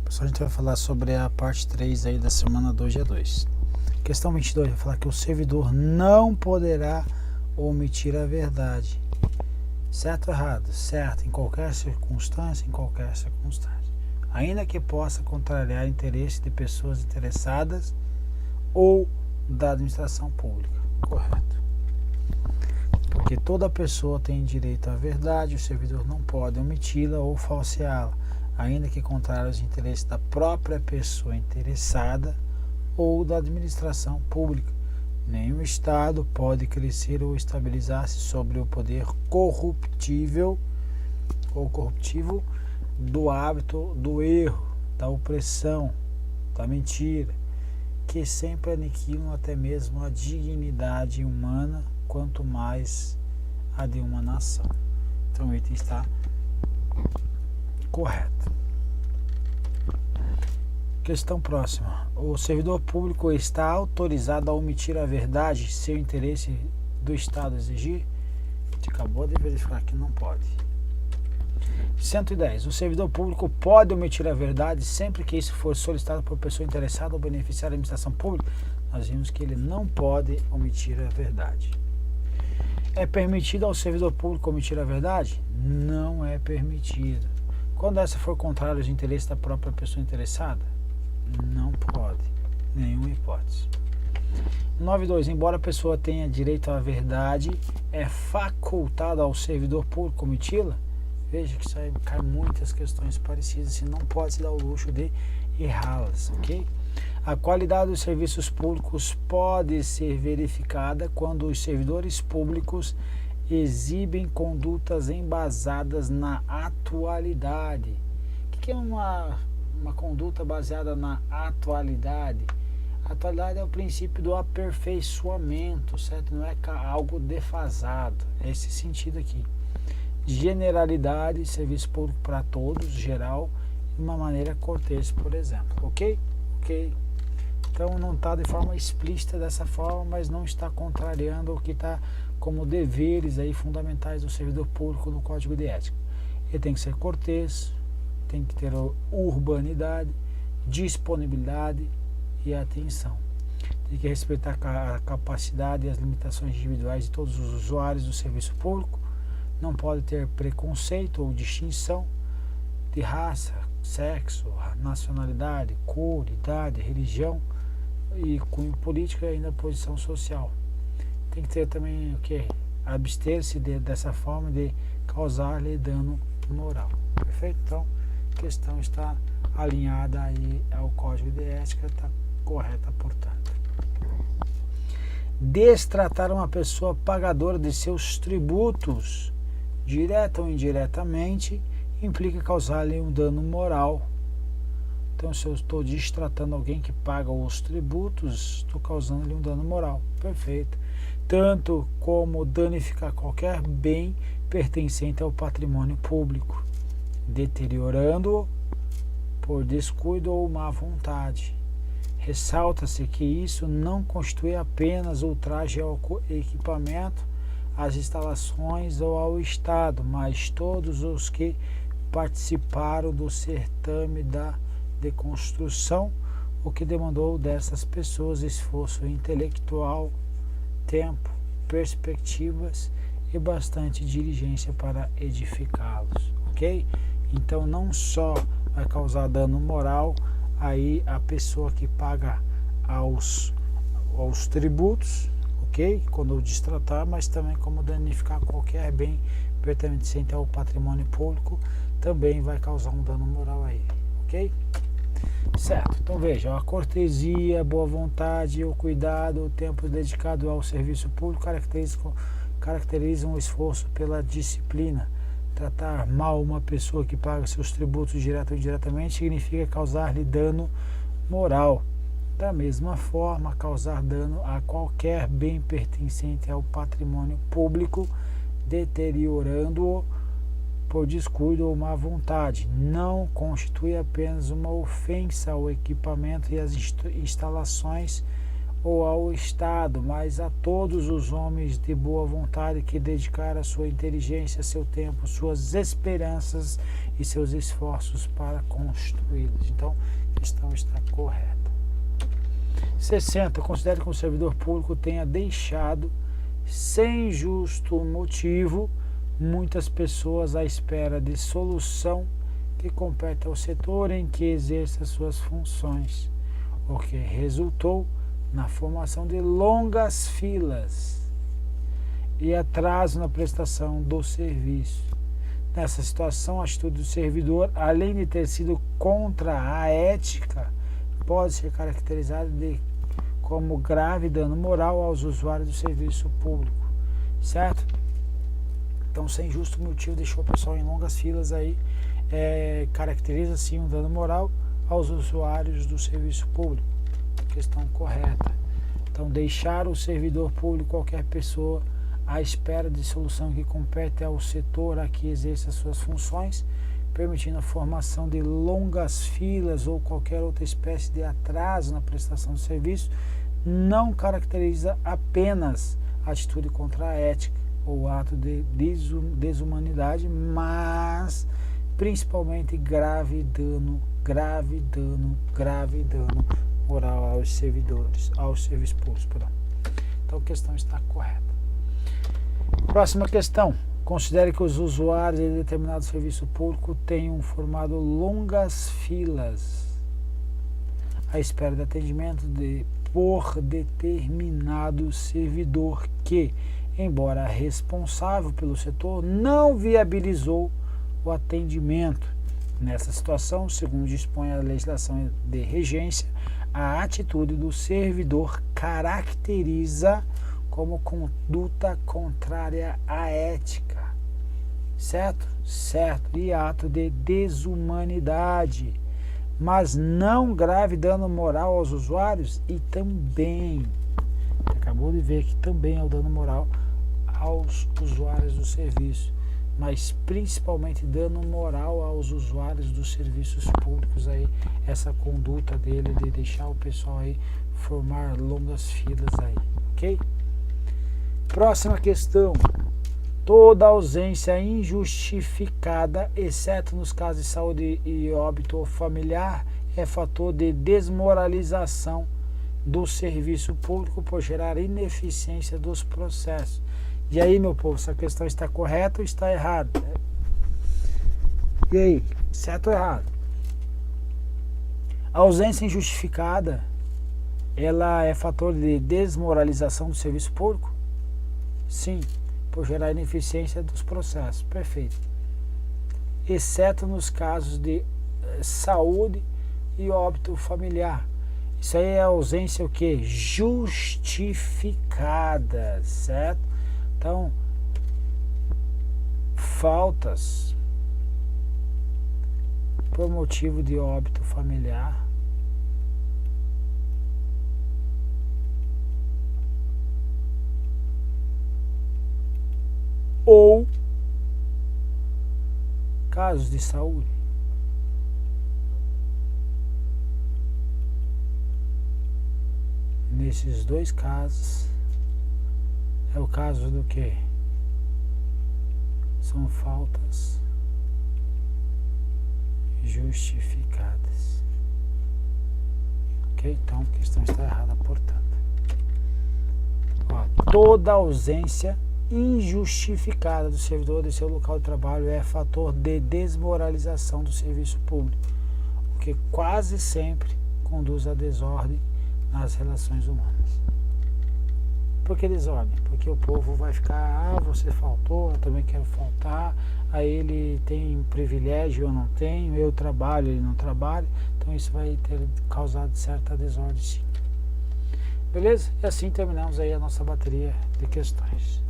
Pessoal, a gente vai falar sobre a parte 3 aí da semana 2, dia 2. Questão 22 vai falar que o servidor não poderá omitir a verdade. Certo ou errado? Certo, em qualquer circunstância, ainda que possa contrariar interesse de pessoas interessadas ou da administração pública. Correto. Porque toda pessoa tem direito à verdade, o servidor não pode omiti-la ou falseá-la, ainda que contrário aos interesses da própria pessoa interessada ou da administração pública. Nenhum Estado pode crescer ou estabilizar-se sobre o poder corruptível ou corruptivo do hábito do erro, da opressão, da mentira, que sempre aniquilam até mesmo a dignidade humana, quanto mais a de uma nação. Então o item está correto. Questão próxima. O servidor público está autorizado a omitir a verdade se o interesse do Estado exigir? A gente acabou de verificar que não pode. 110. O servidor público pode omitir a verdade sempre que isso for solicitado por pessoa interessada ou beneficiar da administração pública? Nós vimos que ele não pode omitir a verdade. É permitido ao servidor público omitir a verdade? Não é permitido. Quando essa for contrária aos interesses da própria pessoa interessada? Não pode. Nenhuma hipótese. 9.2. Embora a pessoa tenha direito à verdade, é facultado ao servidor público omiti-la? Veja que isso aí cai muitas questões parecidas e não pode se dar o luxo de errá-las, ok? A qualidade dos serviços públicos pode ser verificada quando os servidores públicos exibem condutas embasadas na atualidade. O que é uma conduta baseada na atualidade? A atualidade é o princípio do aperfeiçoamento, certo? Não é algo defasado, é esse sentido aqui. Generalidade, serviço público para todos, geral, de uma maneira cortês, por exemplo, ok? Ok. Então não está de forma explícita dessa forma, mas não está contrariando o que está como deveres aí fundamentais do servidor público no Código de Ética. Ele tem que ser cortês, tem que ter urbanidade, disponibilidade e atenção. Tem que respeitar a capacidade e as limitações individuais de todos os usuários do serviço público. Não pode ter preconceito ou distinção de raça, sexo, nacionalidade, cor, idade, religião e cunho político e ainda posição social. Tem que ter também o que? Abster-se dessa forma de causar-lhe dano moral. Perfeito? Então, a questão está alinhada aí ao Código de Ética, está correta, portanto. Destratar uma pessoa pagadora de seus tributos, direta ou indiretamente, implica causar-lhe um dano moral. Então, se eu estou destratando alguém que paga os tributos, estou causando-lhe um dano moral. Perfeito. Tanto como danificar qualquer bem pertencente ao patrimônio público, deteriorando-o por descuido ou má vontade. Ressalta-se que isso não constitui apenas ultraje ao equipamento, às instalações ou ao Estado, mas todos os que participaram do certame da deconstrução, o que demandou dessas pessoas esforço intelectual, tempo, perspectivas e bastante diligência para edificá-los, ok? Então não só vai causar dano moral aí a pessoa que paga aos tributos, ok? Quando eu destratar, mas também como danificar qualquer bem pertencente ao patrimônio público, também vai causar um dano moral aí, ok? Certo, então veja, a cortesia, a boa vontade, o cuidado, o tempo dedicado ao serviço público caracterizam o esforço pela disciplina. Tratar mal uma pessoa que paga seus tributos direto ou indiretamente significa causar-lhe dano moral. Da mesma forma, causar dano a qualquer bem pertencente ao patrimônio público, deteriorando-o por descuido ou má vontade, não constitui apenas uma ofensa ao equipamento e às instalações ou ao Estado, mas a todos os homens de boa vontade que dedicaram a sua inteligência, seu tempo, suas esperanças e seus esforços para construí-los. Então, a questão está correta. 60. Considere que o servidor público tenha deixado, sem justo motivo, muitas pessoas à espera de solução que compete ao setor em que exerça suas funções, o que resultou na formação de longas filas e atraso na prestação do serviço. Nessa situação, a atitude do servidor, além de ter sido contra a ética, pode ser caracterizada como grave dano moral aos usuários do serviço público, certo? Então, sem justo motivo, deixou o pessoal em longas filas aí, caracteriza sim um dano moral aos usuários do serviço público. Questão correta. Então, deixar o servidor público, qualquer pessoa, à espera de solução que compete ao setor a que exerce as suas funções, permitindo a formação de longas filas ou qualquer outra espécie de atraso na prestação do serviço, não caracteriza apenas a atitude contra a ética ou ato de desumanidade, mas principalmente grave dano moral aos servidores, aos serviços públicos. Então a questão está correta. Próxima questão. Considere que os usuários de determinado serviço público tenham formado longas filas à espera de atendimento por determinado servidor que, embora responsável pelo setor, não viabilizou o atendimento. Nessa situação, segundo dispõe a legislação de regência, a atitude do servidor caracteriza como conduta contrária à ética, certo? Certo, e ato de desumanidade, mas não grave dano moral aos usuários e também, acabou de ver que também é o dano moral aos usuários do serviço, mas principalmente dano moral aos usuários dos serviços públicos aí, essa conduta dele de deixar o pessoal aí formar longas filas aí, ok? Próxima questão. Toda ausência injustificada, exceto nos casos de saúde e óbito familiar, é fator de desmoralização do serviço público por gerar ineficiência dos processos. E aí, meu povo, essa questão está correta ou está errada? E aí, certo ou errado? A ausência injustificada, ela é fator de desmoralização do serviço público? Sim, por gerar ineficiência dos processos. Perfeito. Exceto nos casos de saúde e óbito familiar. Isso aí é ausência o quê? Justificada, certo? Então, faltas por motivo de óbito familiar ou casos de saúde. Nesses dois casos, é o caso do que? São faltas justificadas. Ok? Então, a questão está errada, portanto. Toda ausência injustificada do servidor de seu local de trabalho é fator de desmoralização do serviço público, o que quase sempre conduz à desordem nas relações humanas. Por que desordem? Porque o povo vai ficar, você faltou, eu também quero faltar, aí ele tem privilégio, eu não tenho, eu trabalho, ele não trabalha, então isso vai ter causado certa desordem, sim. Beleza? E assim terminamos aí a nossa bateria de questões.